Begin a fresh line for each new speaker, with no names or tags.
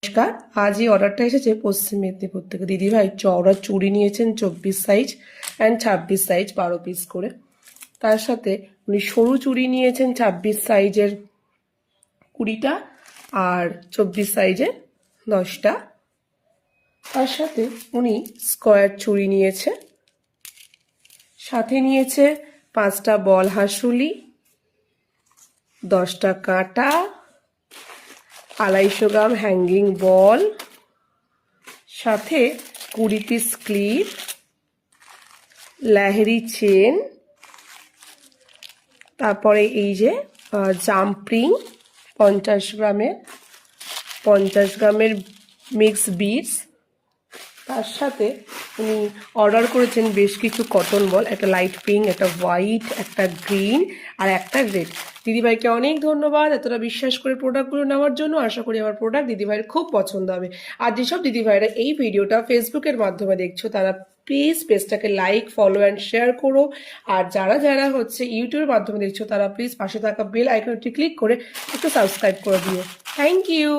নমস্কার। আজ এই অর্ডারটা এসেছে পশ্চিম মেদিনীপুর থেকে। দিদিভাই চওড়া চুড়ি নিয়েছেন 24 সাইজ অ্যান্ড 26 সাইজ 12 পিস করে। তার সাথে উনি সরু চুড়ি নিয়েছেন 26 সাইজের 20টা আর 24 সাইজের 10টা। তার সাথে উনি স্কোয়ার চুড়ি নিয়েছে, সাথে নিয়েছে 5টা বল হাসুলি, 10টা কাঁটা, 250 গ্রাম হ্যাঙ্গিং বল, সাথে 20 পিস ক্লিপ, লাহেরি চেন, তারপরে এই যে জাম্পিং 50 গ্রামের মিক্স বিটস। তার সাথে উনি অর্ডার করেছেন বেশ কিছু কটন বল, একটা লাইট পিঙ্ক, একটা হোয়াইট, একটা গ্রিন আর একটা রেড। দিদিভাইকে অনেক ধন্যবাদ এতটা বিশ্বাস করে প্রোডাক্টগুলো নেওয়ার জন্য। আশা করি আমার প্রোডাক্ট দিদিভাইয়ের খুব পছন্দ হবে। আর যেসব দিদিভাইরা এই ভিডিওটা ফেসবুকের মাধ্যমে দেখছো তারা প্লিজ পেজটাকে লাইক, ফলো অ্যান্ড শেয়ার করো। আর যারা যারা ইউটিউবের মাধ্যমে দেখছো তারা প্লিজ পাশে থাকা বেল আইকনটি ক্লিক করে একটু সাবস্ক্রাইব করে দিও। Thank you.